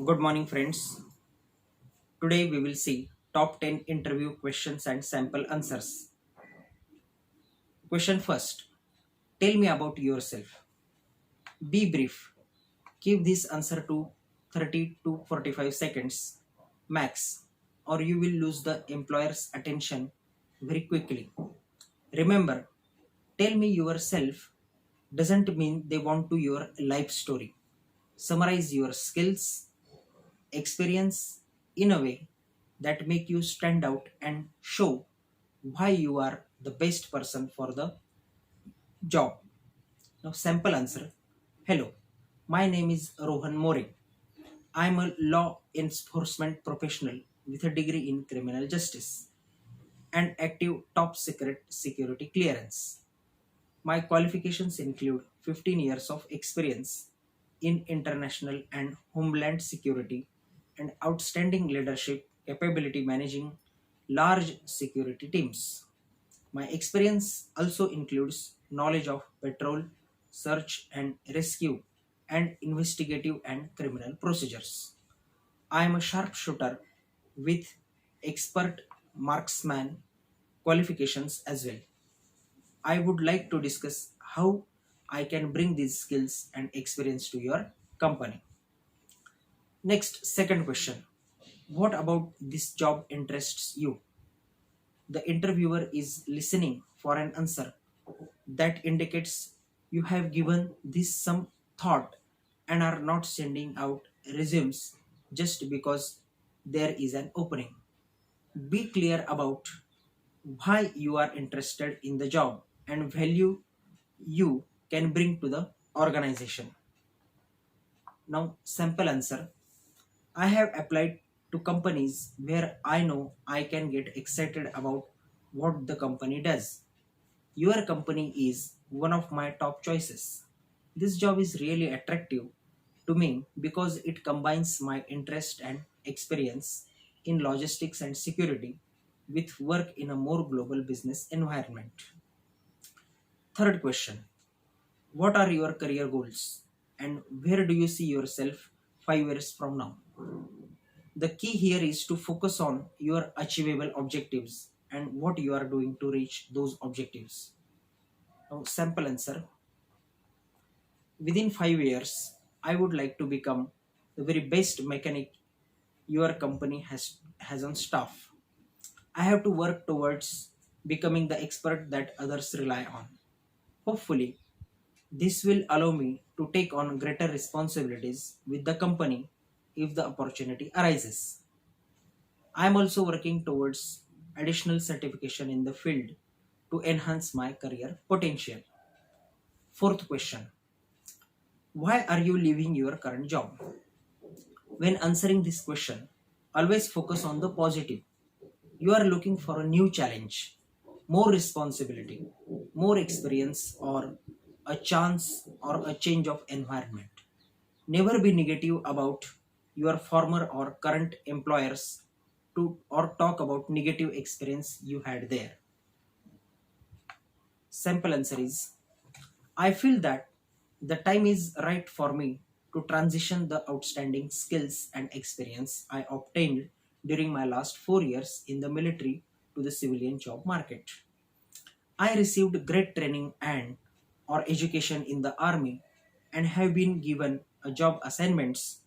Good morning, friends. Today we will see top 10 interview questions and sample answers. Question first. Tell me about yourself. Be brief. Keep this answer to 30 to 45 seconds max, or you will lose the employer's attention very quickly. Remember, tell me yourself doesn't mean they want to your life story. Summarize your skills, experience in a way that make you stand out and show why you are the best person for the job. Now, sample answer. Hello, my name is Rohan More. I am a law enforcement professional with a degree in criminal justice and active top secret security clearance. My qualifications include 15 years of experience in international and homeland security and outstanding leadership capability managing large security teams. My experience also includes knowledge of patrol, search and rescue, and investigative and criminal procedures. I am a sharpshooter with expert marksman qualifications as well. I would like to discuss how I can bring these skills and experience to your company. Next, second question. What about this job interests you? The interviewer is listening for an answer that indicates you have given this some thought and are not sending out resumes just because there is an opening. Be clear about why you are interested in the job and value you can bring to the organization. Now, sample answer. I have applied to companies where I know I can get excited about what the company does. Your company is one of my top choices. This job is really attractive to me because it combines my interest and experience in logistics and security with work in a more global business environment. Third question. What are your career goals and where do you see yourself 5 years from now? The key here is to focus on your achievable objectives and what you are doing to reach those objectives. Now, sample answer. Within 5 years, I would like to become the very best mechanic your company has on staff. I have to work towards becoming the expert that others rely on. Hopefully, this will allow me to take on greater responsibilities with the company if the opportunity arises. I am also working towards additional certification in the field to enhance my career potential. Fourth question. Why are you leaving your current job? When answering this question, always focus on the positive. You are looking for a new challenge, more responsibility, more experience, or a chance or a change of environment. Never be negative about your former or current employers to or talk about negative experience you had there. Simple answer is I feel that the time is right for me to transition the outstanding skills and experience I obtained during my last 4 years in the military to the civilian job market. I received great training and or education in the army and have been given a job assignments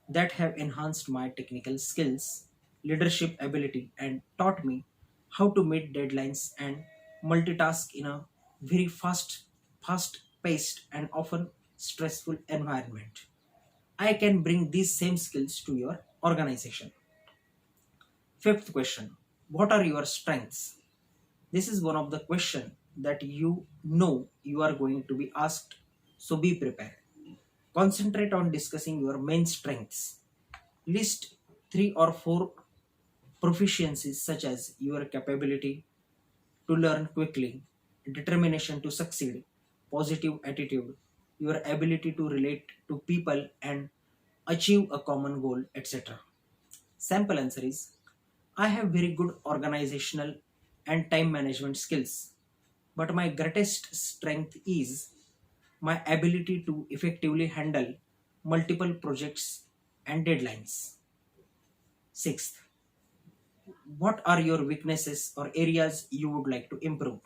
that have enhanced my technical skills, leadership ability, and taught me how to meet deadlines and multitask in a very fast paced, and often stressful environment. I can bring these same skills to your organization. Fifth question. What are your strengths? This is one of the questions that you know you are going to be asked, so be prepared. Concentrate on discussing your main strengths. List 3 or 4 proficiencies such as your capability to learn quickly, determination to succeed, positive attitude, your ability to relate to people and achieve a common goal, etc. Sample answer is I have very good organizational and time management skills, but my greatest strength is my ability to effectively handle multiple projects and deadlines. Sixth, what are your weaknesses or areas you would like to improve?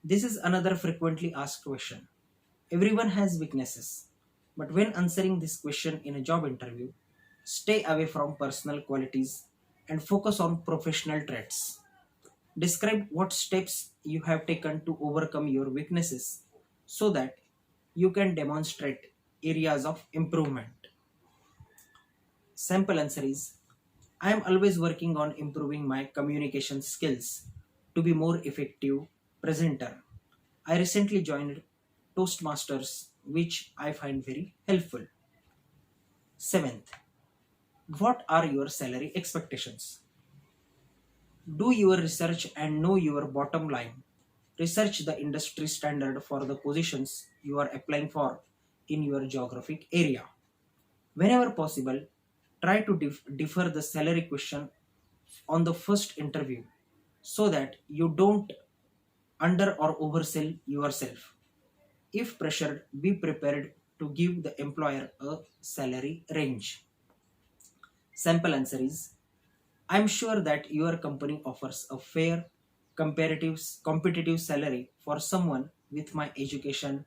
This is another frequently asked question. Everyone has weaknesses, but when answering this question in a job interview, stay away from personal qualities and focus on professional traits. Describe what steps you have taken to overcome your weaknesses so that you can demonstrate areas of improvement. Sample answer is, I am always working on improving my communication skills to be more effective presenter. I recently joined Toastmasters, which I find very helpful. Seventh, what are your salary expectations? Do your research and know your bottom line. Research the industry standard for the positions you are applying for in your geographic area. Whenever possible, try to defer the salary question on the first interview so that you don't under or oversell yourself. If pressured, be prepared to give the employer a salary range. Sample answer is, I'm sure that your company offers a fair, competitive salary for someone with my education,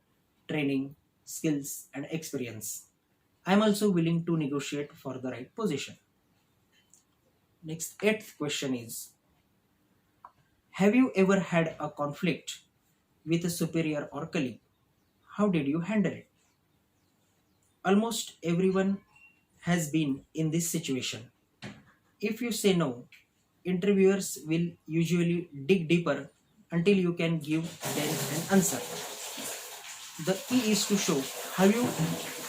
training, skills, and experience. I'm also willing to negotiate for the right position. Next, eighth question is, have you ever had a conflict with a superior or colleague? How did you handle it? Almost everyone has been in this situation. If you say no, interviewers will usually dig deeper until you can give them an answer. The key is to show how you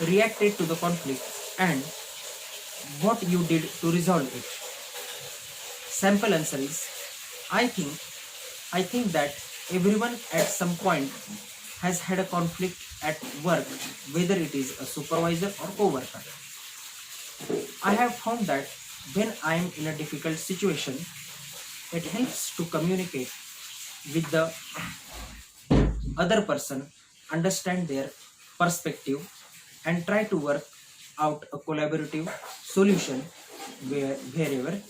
reacted to the conflict and what you did to resolve it. Sample answer is, I think I think that everyone at some point has had a conflict at work, whether it is a supervisor or coworker. I have found that when I am in a difficult situation, it helps to communicate with the other person, understand their perspective, and try to work out a collaborative solution wherever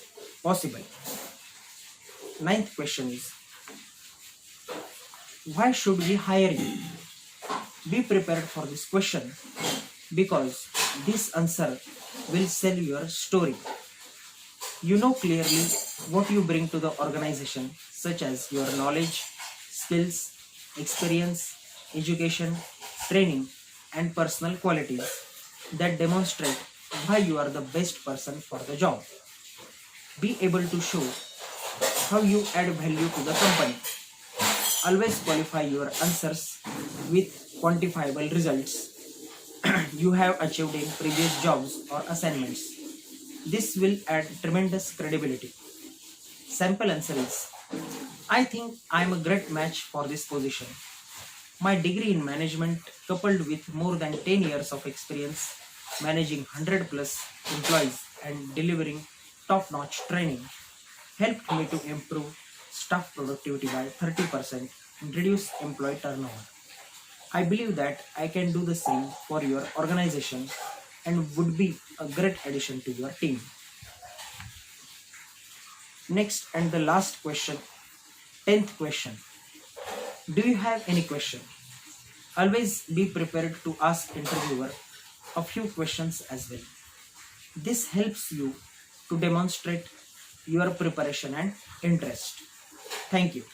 possible. Ninth question is, why should we hire you? Be prepared for this question because this answer will sell your story. You know clearly what you bring to the organization, such as your knowledge, skills, experience, education, training, and personal qualities that demonstrate why you are the best person for the job. Be able to show how you add value to the company. Always qualify your answers with quantifiable results you have achieved in previous jobs or assignments. This will add tremendous credibility. Sample answer is, I think I am a great match for this position. My degree in management, coupled with more than 10 years of experience managing 100 plus employees and delivering top notch training, helped me to improve staff productivity by 30% and reduce employee turnover. I believe that I can do the same for your organization and would be a great addition to your team. Next and the last question, 10th question. Do you have any question? Always be prepared to ask interviewer a few questions as well. This helps you to demonstrate your preparation and interest. Thank you.